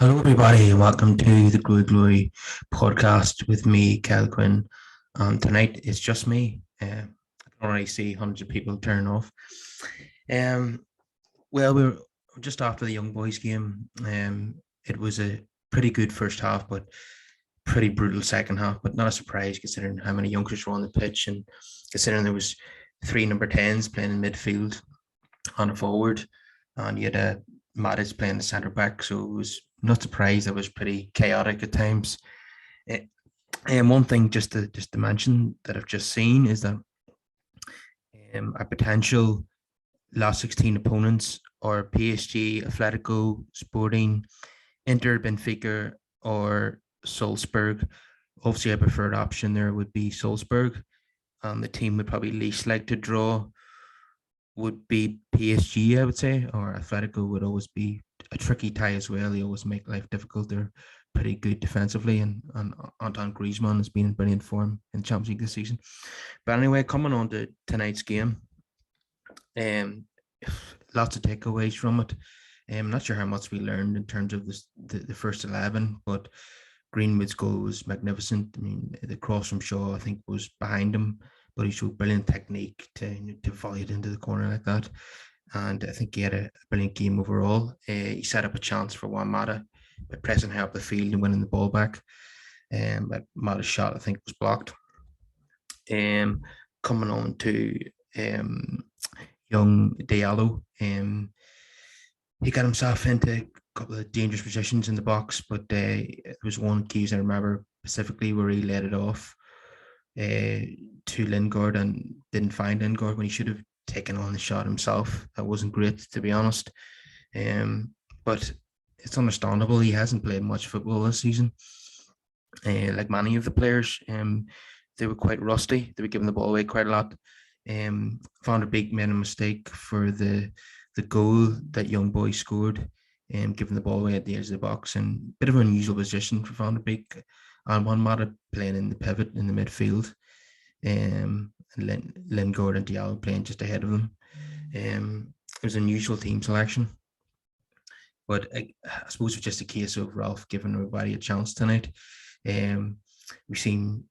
Hello, everybody, and welcome to the Glory podcast with me, Cal Quinn. Tonight it's just me. I can already see hundreds of people turn off. Um, we're just after the Young Boys game. It was a pretty good first half, but pretty brutal second half. But not a surprise considering how many youngsters were on the pitch and considering there was three number tens playing in midfield on a forward, and you had a Matic playing the centre back, so it was not surprised. It was pretty chaotic at times. Eh, And one thing just to mention that I've just seen is that our potential last 16 opponents are PSG, Atletico, Sporting, Inter, Benfica, or Salzburg. Obviously, a preferred option there would be Salzburg. The team would probably least like to draw would be PSG, I would say, or Atletico would always be a tricky tie as well. They always make life difficult. They're pretty good defensively, and Anton Griezmann has been in brilliant form in Champions League this season. But anyway, coming on to tonight's game, um, lots of takeaways from it. I'm not sure how much we learned in terms of the first 11, but Greenwood's goal was magnificent. I mean, the cross from Shaw, I think, was behind him, but he showed brilliant technique to volley it into the corner like that. And I think he had a brilliant game overall. He set up a chance for Juan Mata by pressing high up the field and winning the ball back. But Mata's shot, I think, was blocked. Um, Coming on to um, young Diallo, he got himself into a couple of dangerous positions in the box, but there was one case I remember specifically where he let it off to Lingard and didn't find Lingard when he should have taken on the shot himself. That wasn't great, to be honest. Um, but it's understandable. He hasn't played much football this season. Like many of the players, they were quite rusty. They were giving the ball away quite a lot. Van der Beek made a mistake for the goal that young boy scored, giving the ball away at the edge of the box, and bit of an unusual position for Van der Beek. And Juan Mata playing in the pivot in the midfield, and Lingard and Diallo playing just ahead of them. It was an unusual team selection, but I suppose it's just a case of Ralf giving everybody a chance tonight. We've seen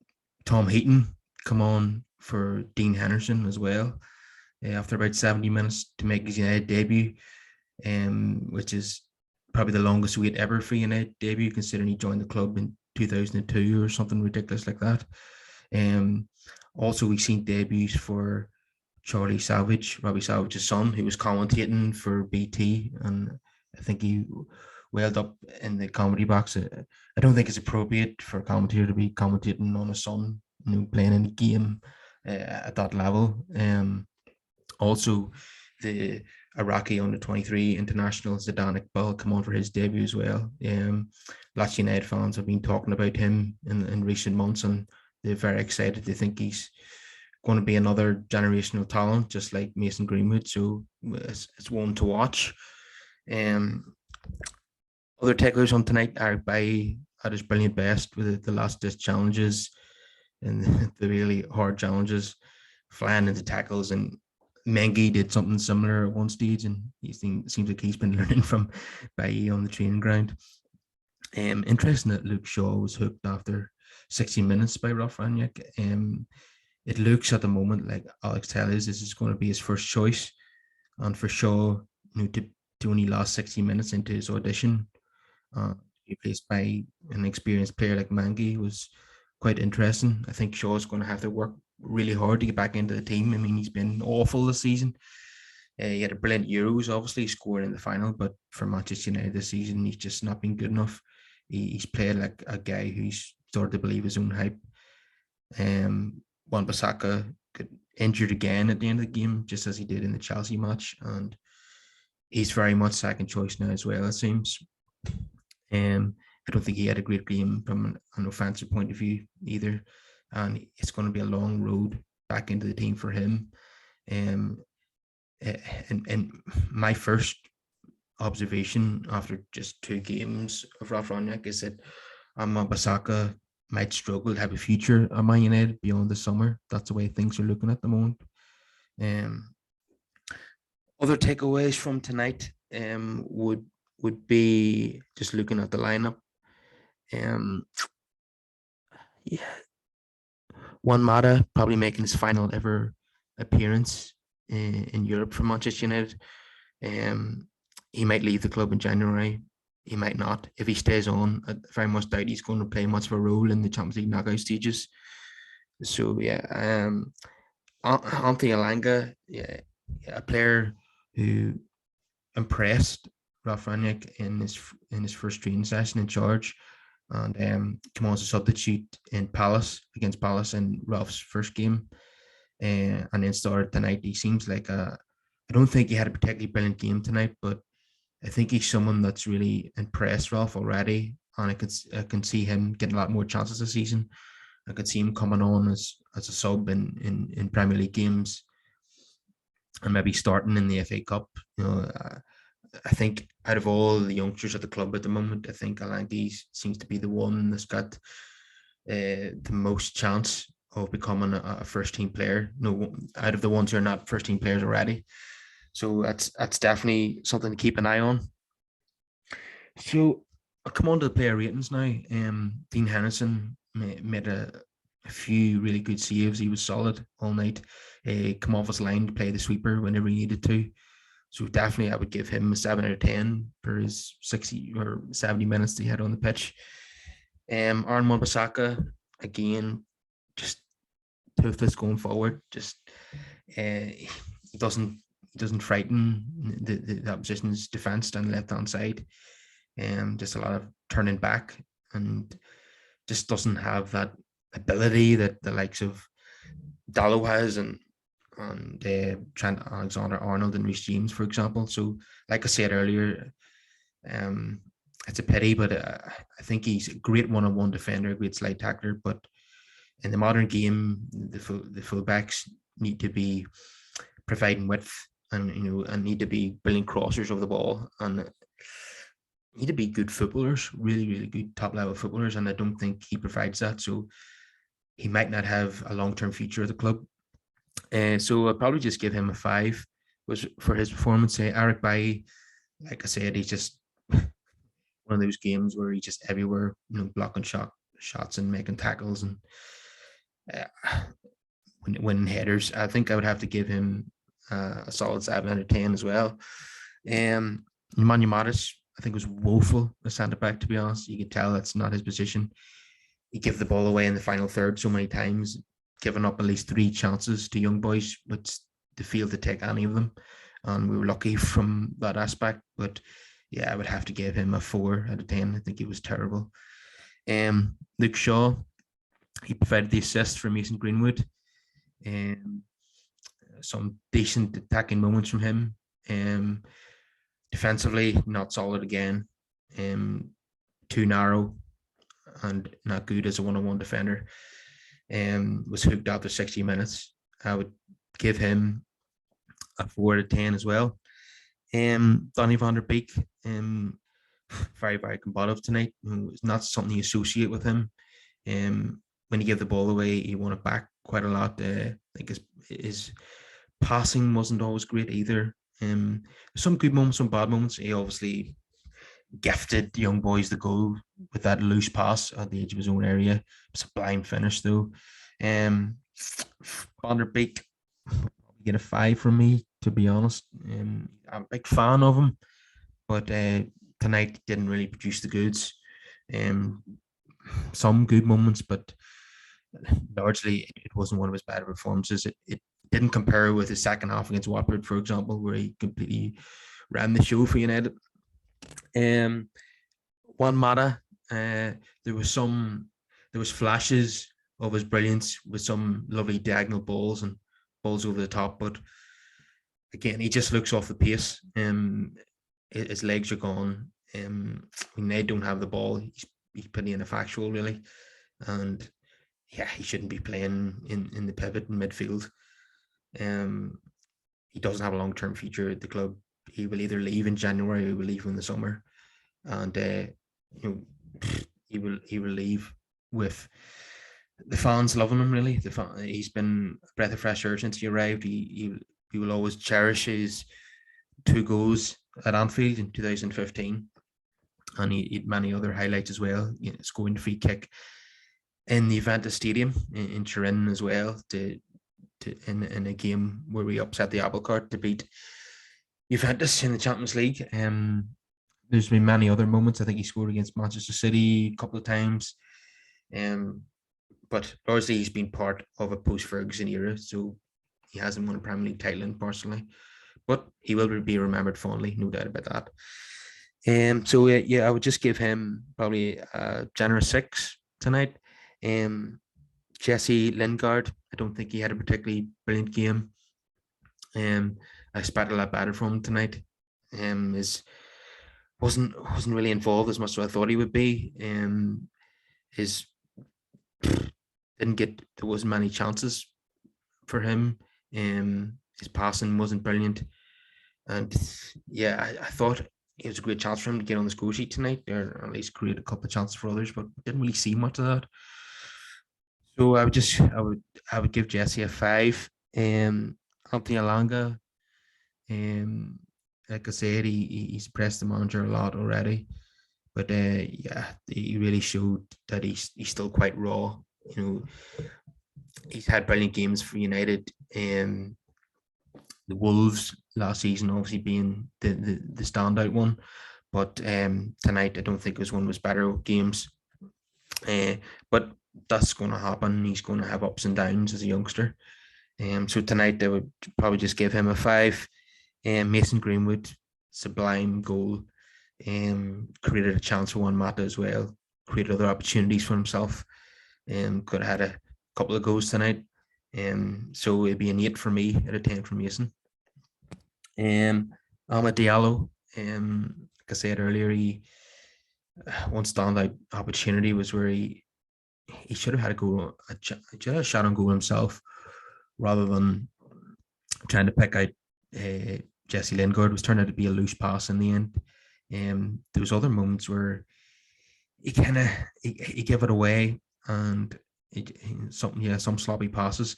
Tom Heaton come on for Dean Henderson as well after about 70 minutes to make his United debut, which is probably the longest wait ever for United debut, considering he joined the club in 2002 or something ridiculous like that. Also, we've seen debuts for Charlie Savage, Robbie Savage's son, who was commentating for BT, and I think he welled up in the comedy box. I don't think it's appropriate for a commentator to be commentating on a son, playing in a game at that level. Also, the Iraqi under 23 international Zidane Iqbal come on for his debut as well. Lots of United fans have been talking about him in recent months, and they're very excited. They think he's going to be another generational talent, just like Mason Greenwood. So it's one to watch. Other takeaways on tonight, Eric Bailly at his brilliant best with the last ditch challenges and the really hard challenges, flying into tackles. And Mengi did something similar at one stage, and he seems like he's been learning from Bailly on the training ground. Interesting that Luke Shaw was hooked after 60 minutes by Ralf Rangnick. It looks at the moment like Alex Telles this is going to be his first choice, and for Shaw, to only last 60 minutes into his audition, replaced by an experienced player like Mengi was quite interesting. I think Shaw's going to have to work really hard to get back into the team. I mean, he's been awful this season. He had a brilliant Euros, obviously, scoring in the final, but for Manchester United this season, he's just not been good enough. He's played like a guy who's started to believe his own hype. Wan-Bissaka got injured again at the end of the game, just as he did in the Chelsea match, and he's very much second choice now as well, it seems. I don't think he had a great game from an offensive point of view either, and it's going to be a long road back into the team for him. And my first observation after just two games of Ralf Rangnick is that Wan-Bissaka might struggle to have a future at Man United beyond the summer. That's the way things are looking at the moment. Other takeaways from tonight would would be just looking at the lineup. Um, yeah, Juan Mata probably making his final ever appearance in Europe for Manchester United. Um, he might leave the club in January. He might not. If he stays on, I very much doubt he's going to play much of a role in the Champions League knockout stages. So yeah, Anthony Alanga, yeah, a player who impressed Ralf in his first training session in charge, and came on as a substitute in Palace against Palace in Ralph's first game, and then started tonight. He seems like a. I don't think he had a particularly brilliant game tonight, but I think he's someone that's really impressed Ralph already, and I can see him getting a lot more chances this season. I could see him coming on as a sub in Premier League games and maybe starting in the FA Cup. I think out of all the youngsters at the club at the moment, I think Alangi seems to be the one that's got the most chance of becoming a first team player. No, out of the ones who are not first team players already. So that's definitely something to keep an eye on. So I'll come on to the player ratings now. Dean Henderson made a few really good saves. He was solid all night. Come off his line to play the sweeper whenever he needed to. So definitely, I would give him a 7 out of 10 for his 60 or 70 minutes that he had on the pitch. Aaron Wan-Bissaka, again, just toothless going forward. Just he doesn't frighten the opposition's defense down the left hand side. Just a lot of turning back, and just doesn't have that ability that the likes of Dallo has, and Trent Alexander-Arnold and Reece James, for example. So, like I said earlier, it's a pity, but I think he's a great one-on-one defender, a great slide tackler. But in the modern game, the fullbacks need to be providing width, and need to be brilliant crossers of the ball, and need to be good footballers, really, really good top-level footballers. And I don't think he provides that. So he might not have a long-term future at the club. So I'll probably just give him a 5 was for his performance. Eric Bailly, like I said, he's just one of those games where he's just everywhere, blocking shots and making tackles and winning headers. I think I would have to give him a solid 7 out of 10 as well. Nemanja Matic, I think, was woeful as centre back, to be honest. You could tell that's not his position. He gave the ball away in the final third so many times, giving up at least 3 chances to young boys, which to fail to take any of them. And we were lucky from that aspect. But yeah, I would have to give him a 4 out of 10. I think he was terrible. Luke Shaw, he provided the assist for Mason Greenwood. Some decent attacking moments from him. Defensively, not solid again. Too narrow and not good as a one-on-one defender. Was hooked after 60 minutes. I would give him a 4 out of 10 as well. Donny van der Beek, very, very combative tonight. It's not something you associate with him. When he gave the ball away, he won it back quite a lot. I think his passing wasn't always great either. Some good moments, some bad moments. He obviously gifted young boys the goal with that loose pass at the edge of his own area. It's a blind finish though. Van der Beek, get a 5 from me, to be honest. I'm a big fan of him, but tonight didn't really produce the goods. Some good moments, but largely it wasn't one of his better performances. It didn't compare with his second half against Watford, for example, where he completely ran the show for United. Juan Mata, there was flashes of his brilliance with some lovely diagonal balls and balls over the top, but again, he just looks off the pace. His legs are gone. When they don't have the ball, he's pretty ineffectual, really, and yeah, he shouldn't be playing in the pivot in midfield. He doesn't have a long-term future at the club. He will either leave in January or he will leave in the summer, and he will leave with the fans loving him. Really, he's been a breath of fresh air since he arrived. He will always cherish his 2 goals at Anfield in 2015. and he had many other highlights as well. Scoring the free kick in the Juventus Stadium in Turin as well, in a game where we upset the apple cart to beat Juventus in the Champions League. There's been many other moments. I think he scored against Manchester City a couple of times. But largely he's been part of a post-Ferguson era, so he hasn't won a Premier League title personally. But he will be remembered fondly, no doubt about that. So I would just give him probably a generous 6 tonight. Jesse Lingard, I don't think he had a particularly brilliant game. I expect a lot better from him tonight. Wasn't really involved as much as I thought he would be. His there wasn't many chances for him. His passing wasn't brilliant, and I thought it was a great chance for him to get on the score sheet tonight, or at least create a couple of chances for others, but didn't really see much of that. So I would give Jesse a 5. Anthony Alanga, like I said, he's pressed the manager a lot already, but he really showed that he's still quite raw. He's had brilliant games for United. The Wolves last season obviously being the standout one, but tonight I don't think it was one of his better games. But that's going to happen. He's going to have ups and downs as a youngster. So tonight I would probably just give him a 5. Mason Greenwood, sublime goal. Created a chance for Juan Mata as well. Created other opportunities for himself. Could have had a couple of goals tonight. So it'd be an 8 for me out of 10 for Mason. Amad Diallo, like I said earlier, one standout opportunity was where he should have had a goal, a shot on goal himself, rather than trying to pick out Jesse Lingard. It was turned out to be a loose pass in the end. There was other moments where he gave it away, and some sloppy passes.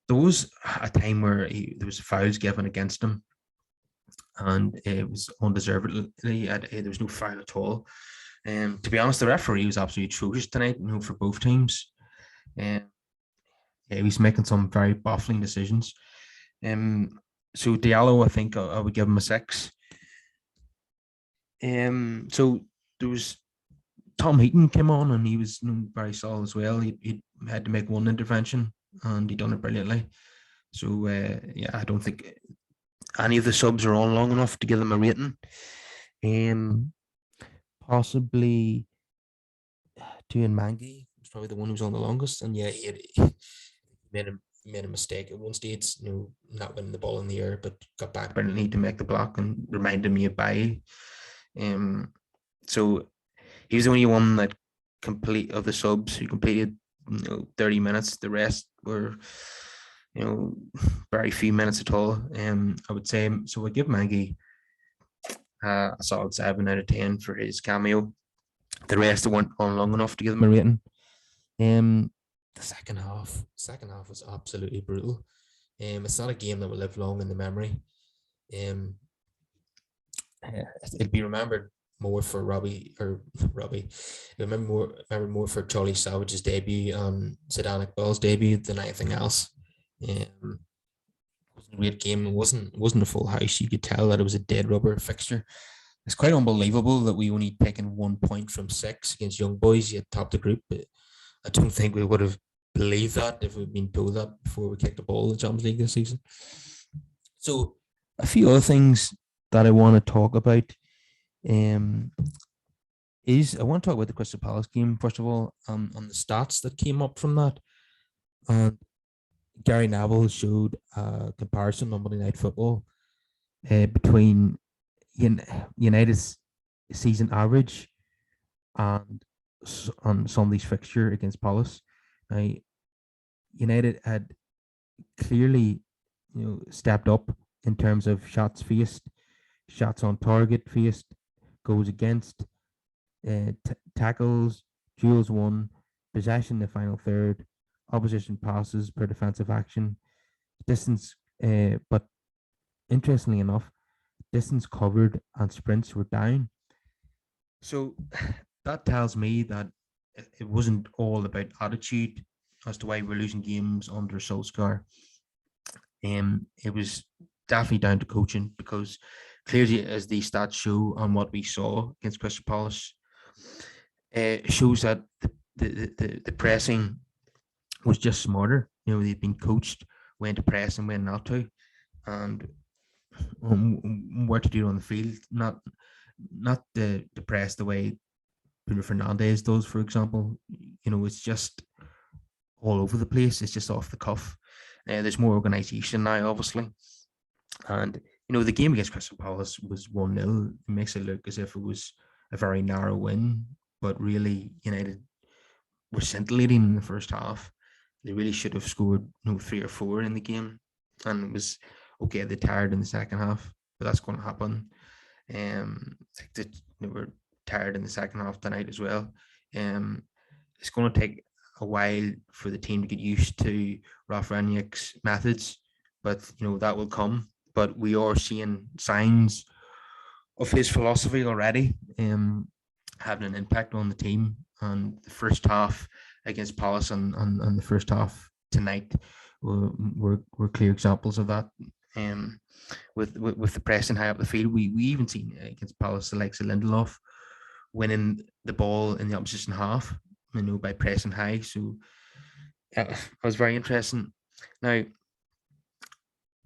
There was a time where there was fouls given against him, and it was undeservedly. There was no foul at all. To be honest, the referee was absolutely atrocious tonight, for both teams. He was making some very baffling decisions. So Diallo, I think I would give him a 6. So there was Tom Heaton came on, and he was very solid as well. He had to make one intervention, and he done it brilliantly. So I don't think any of the subs are on long enough to give them a rating. Possibly Tuan Mangi was probably the one who was on the longest, and he made a mistake at one stage, not winning the ball in the air, but got back brilliantly to make the block and reminded me of Bailly. So he was the only one that of the subs who completed 30 minutes. The rest were very few minutes at all. I would say so. I give Maggie a solid 7 out of 10 for his cameo. The rest weren't on long enough to give them a rating. The second half was absolutely brutal. It's not a game that will live long in the memory. It'll be remembered more for Robbie. Remember more for Charlie Savage's debut and Zidane Iqbal's debut than anything else. It wasn't a great game. It wasn't a full house. You could tell that it was a dead rubber fixture. It's quite unbelievable that we only taken 1 point from 6 against Young Boys yet top the group. But I don't think we would have believed that if we'd been told that before we kicked the ball in the Champions League this season. So a few other things that I want to talk about I want to talk about the Crystal Palace game first of all, on the stats that came up from that. And Gary Neville showed a comparison on Monday Night Football between United's season average and on Sunday's fixture against Palace. Now, United had clearly, stepped up in terms of shots faced, shots on target faced, goals against, tackles, duels won, possession in the final third, opposition passes per defensive action, distance. But interestingly enough, distance covered and sprints were down. So that tells me that it wasn't all about attitude as to why we're losing games under Solskjaer. It was definitely down to coaching because clearly, as the stats show on what we saw against Crystal Palace, it shows that the pressing was just smarter. You know, they've been coached when to press and when not to, and what to do on the field. Not the press the way Bruno Fernandes does, for example. You know, it's just all over the place. It's just off the cuff. There's more organisation now, obviously, and the game against Crystal Palace was 1-0. It makes it look as if it was a very narrow win, but really United were scintillating in the first half. They really should have scored 3 or 4 in the game, and it was okay. They tired in the second half, but that's going to happen. I think that they were tired in the second half tonight as well. It's going to take a while for the team to get used to Ralf Rangnick's methods, but that will come. But we are seeing signs of his philosophy already, having an impact on the team. And the first half against Palace and the first half tonight were clear examples of that. With the pressing high up the field, we even seen against Palace the likes of Lindelof winning the ball in the opposition half, by pressing high. So that was very interesting. Now,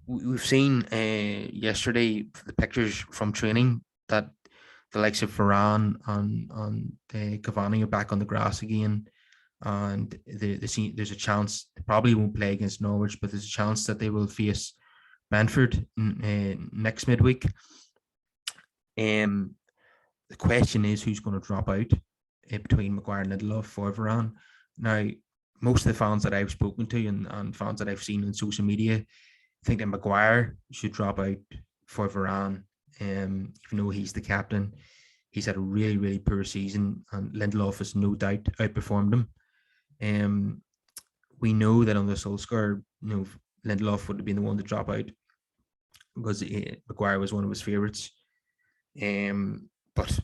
we've seen yesterday the pictures from training that the likes of Varane and Cavani are back on the grass again, and there's a chance they probably won't play against Norwich, but there's a chance that they will face Brentford next midweek. The question is who's going to drop out between Maguire and Lindelof for Varane. Now, most of the fans that I've spoken to and fans that I've seen on social media think that Maguire should drop out for Varane, even though he's the captain. He's had a really, really poor season, and Lindelof has no doubt outperformed him. We know that under Solskjaer, Lindelof would have been the one to drop out because Maguire was one of his favourites. But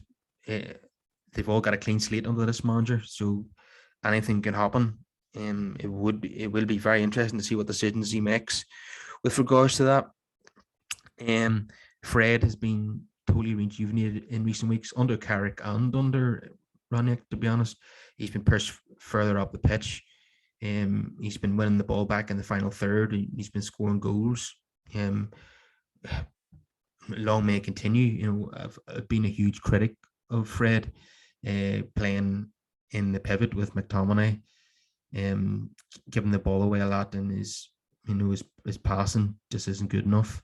they've all got a clean slate under this manager, so anything can happen. It will be very interesting to see what decisions he makes with regards to that. Fred has been totally rejuvenated in recent weeks under Carrick and under Ranić, to be honest. He's been pushed further up the pitch. He's been winning the ball back in the final third. He's been scoring goals. Long may it continue. I've been a huge critic of Fred playing in the pivot with McTominay, giving the ball away a lot, and his passing just isn't good enough.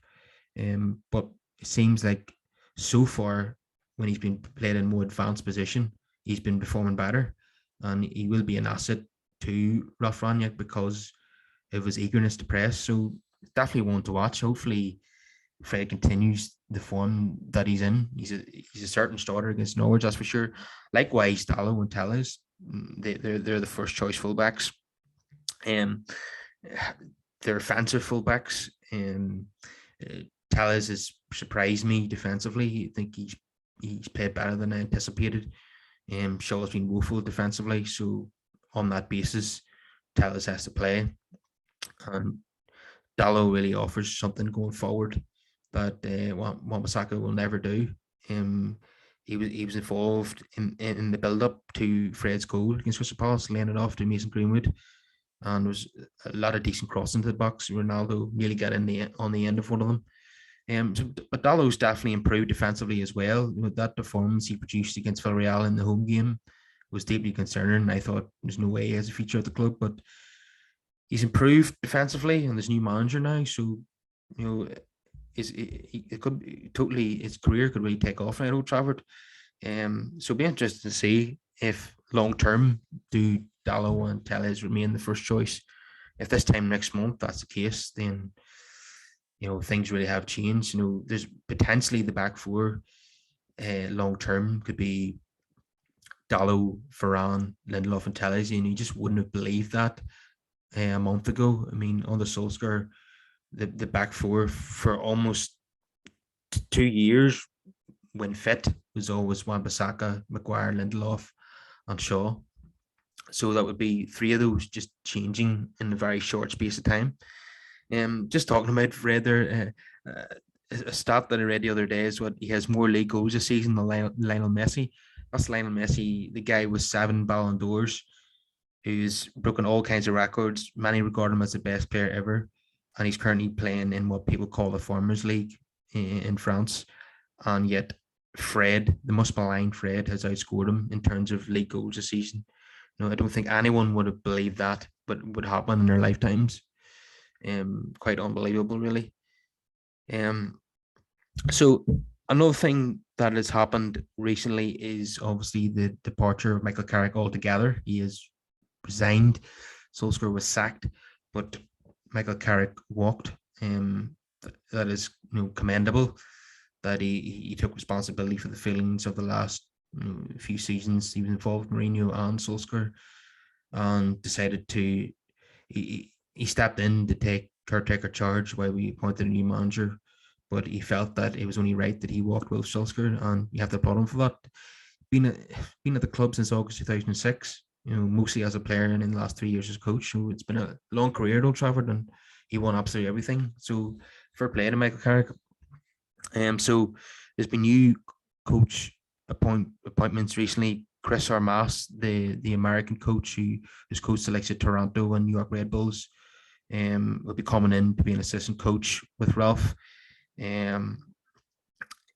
But it seems like so far, when he's been played in more advanced position, he's been performing better, and he will be an asset to Ralf Rangnick because of his eagerness to press. So definitely one to watch. Hopefully, Fred continues the form that he's in. He's a certain starter against Norwich, that's for sure. Likewise, Talos and Talos, they're the first choice fullbacks. They're offensive fullbacks. Talos has surprised me defensively. I think he's played better than I anticipated. Shaw's been woeful defensively, so on that basis, Talos has to play. And Dallo really offers something going forward that Wan-Bissaka will never do. He was involved in the build up to Fred's goal against Crystal Palace, laying it off to Mason Greenwood, and there was a lot of decent crossing to the box. Ronaldo nearly got on the end of one of them. But Dallo's definitely improved defensively as well. That performance he produced against Villarreal in the home game was deeply concerning. I thought there's no way he has a future at the club, but he's improved defensively, and there's new manager now. So, it could totally, his career could really take off at Old Trafford. So it'll be interesting to see if long term do Dallo and Telles remain the first choice. If this time next month that's the case, then things really have changed. There's potentially the back four long term could be Dallo, Varane, Lindelof, and Telles, and you just wouldn't have believed that a month ago. I mean, on the Solskjaer, the back four for almost 2 years when fit was always Wan-Bissaka, Maguire, Lindelof, and Shaw. So that would be three of those just changing in a very short space of time. Just talking about Fred there, a stat that I read the other day is what he has more league goals this season than Lionel Messi. That's Lionel Messi, the guy with 7 Ballon d'Ors, who's broken all kinds of records. Many regard him as the best player ever, and he's currently playing in what people call the Farmers League in France. And yet, Fred, the most maligned Fred, has outscored him in terms of league goals this season. I don't think anyone would have believed that, but would happen in their lifetimes. Quite unbelievable, really. So another thing that has happened recently is obviously the departure of Michael Carrick altogether. He has resigned. Solskjaer was sacked, but Michael Carrick walked. That is commendable that he took responsibility for the failings of the last few seasons. He was involved with Mourinho and Solskjaer, and decided to he stepped in to take caretaker charge while we appointed a new manager. But he felt that it was only right that he walked with Solskjaer, and you have to applaud him for that. Been at the club since August 2006, mostly as a player, and in the last 3 years as coach. So it's been a long career at Old Trafford, and he won absolutely everything. So fair play to Michael Carrick. So there's been new coach appointments recently. Chris Armas, the American coach who's coached the likes of Toronto and New York Red Bulls, will be coming in to be an assistant coach with Ralf.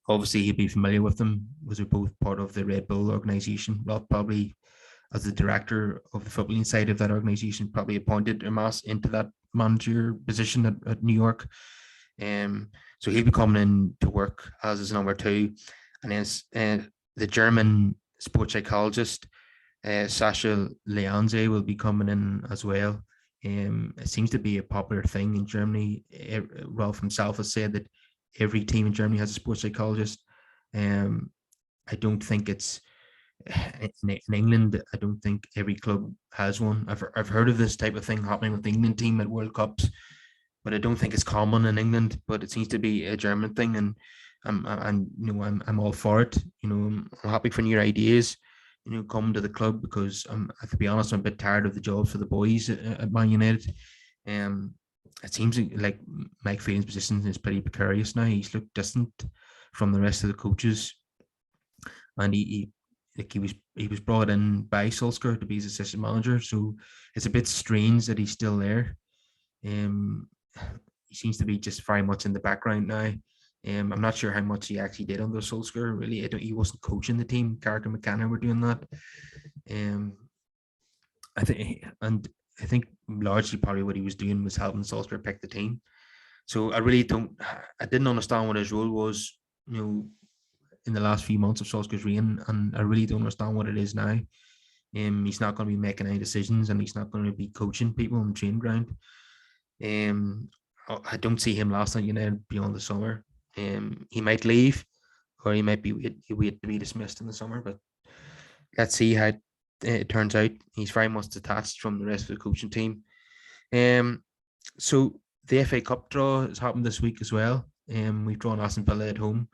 Obviously, he'd be familiar with them because they're both part of the Red Bull organization. Ralf probably, as the director of the footballing side of that organization, probably appointed Armas into that manager position at New York. So he'll be coming in to work as his number 2. And then the German sports psychologist, Sasha Leanze, will be coming in as well. It seems to be a popular thing in Germany. Ralf himself has said that every team in Germany has a sports psychologist. I don't think it's in England. I don't think every club has one. I've heard of this type of thing happening with the England team at World Cups, but I don't think it's common in England. But it seems to be a German thing, and I'm all for it. I'm happy for new ideas, come to the club, because to be honest, I'm a bit tired of the jobs for the boys at Man United. It seems like Mike Phelan's position is pretty precarious now. He's looked distant from the rest of the coaches, and he was brought in by Solskjaer to be his assistant manager. So it's a bit strange that he's still there. He seems to be just very much in the background now. I'm not sure how much he actually did under Solskjaer. Really, he wasn't coaching the team. Carrick and McKenna were doing that. I think largely probably what he was doing was helping Solskjaer pick the team. So I didn't understand what his role was, in the last few months of Solskjaer's reign, and I really don't understand what it is now. He's not going to be making any decisions, and he's not going to be coaching people on the training ground. I don't see him lasting at United beyond the summer. He might leave, or he might wait to be dismissed in the summer. But let's see how it turns out. He's very much detached from the rest of the coaching team. So the FA Cup draw has happened this week as well. We've drawn Aston Villa at home.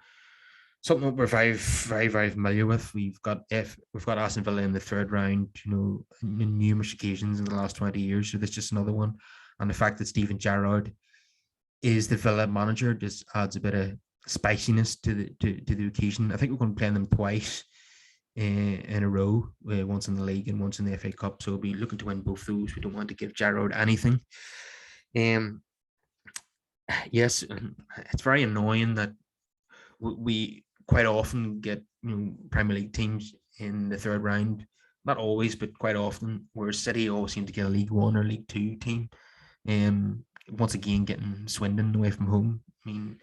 Something that we're very, very, very familiar with. We've got Aston Villa in the third round, on numerous occasions in the last 20 years. So that's just another one. And the fact that Steven Gerrard is the Villa manager just adds a bit of spiciness to the occasion. I think we're going to play them twice in a row, once in the league and once in the FA Cup. So we'll be looking to win both those. We don't want to give Gerrard anything. Yes, it's very annoying that we quite often get Premier League teams in the third round. Not always, but quite often, where City always seem to get a League One or League Two team. Once again, getting Swindon away from home. I mean,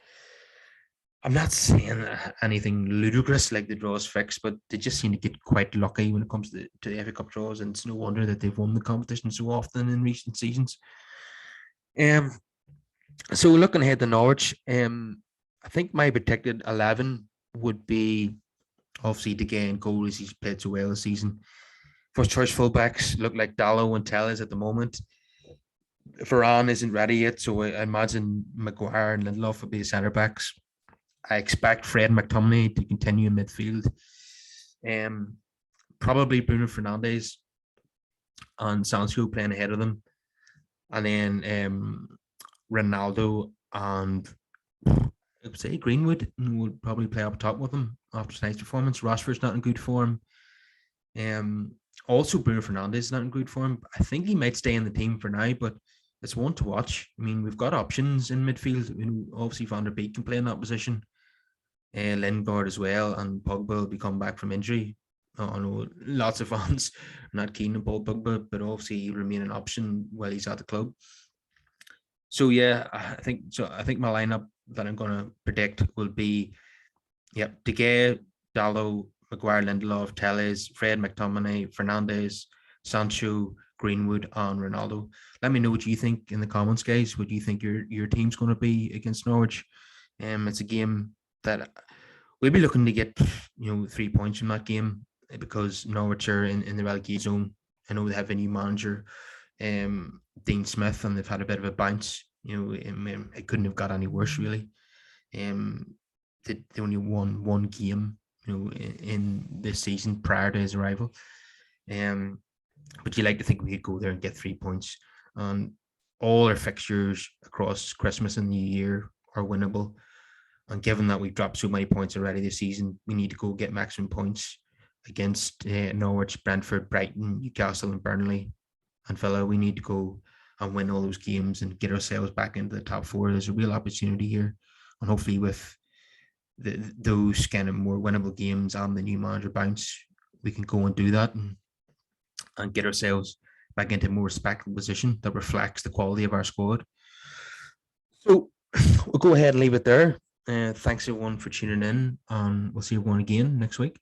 I'm not saying anything ludicrous like the draws fixed, but they just seem to get quite lucky when it comes to the FA Cup draws, and it's no wonder that they've won the competition so often in recent seasons. So looking ahead to Norwich, I think my predicted 11 would be obviously De Gea and goal, as he's played so well this season. First choice fullbacks look like Dalot and Telles at the moment. Varane isn't ready yet, so I imagine Maguire and Lindelof will be the centre backs. I expect Fred McTominay to continue in midfield. Probably Bruno Fernandes and Sancho playing ahead of them. And then Ronaldo and I would say Greenwood would probably play up top with him after tonight's performance. Rashford's not in good form. Also, Bruno Fernandes is not in good form. I think he might stay in the team for now, but it's one to watch. I mean, we've got options in midfield. Obviously, Van der Beek can play in that position. Lingard as well, and Pogba will be coming back from injury. I know lots of fans are not keen on Paul Pogba, but obviously he'll remain an option while he's at the club. So yeah, I think my lineup that I'm going to predict will be, De Gea, Dalot, Maguire, Lindelof, Telles, Fred McTominay, Fernandes, Sancho, Greenwood, and Ronaldo. Let me know what you think in the comments, guys. What do you think your team's going to be against Norwich? It's a game that we'll be looking to get 3 points from that game because Norwich are in the relegation zone. I know they have a new manager, Dean Smith, and they've had a bit of a bounce. It couldn't have got any worse, really. They only won one game, in this season prior to his arrival. But you like to think we could go there and get 3 points. And all our fixtures across Christmas and New Year are winnable. And given that we've dropped so many points already this season, we need to go get maximum points against Norwich, Brentford, Brighton, Newcastle, and Burnley, and Villa. We need to go and win all those games and get ourselves back into the top four. There's a real opportunity here, and hopefully with those kind of more winnable games and the new manager bounce, we can go and do that and get ourselves back into a more respectable position that reflects the quality of our squad. So we'll go ahead and leave it there. Thanks everyone for tuning in, and we'll see everyone again next week.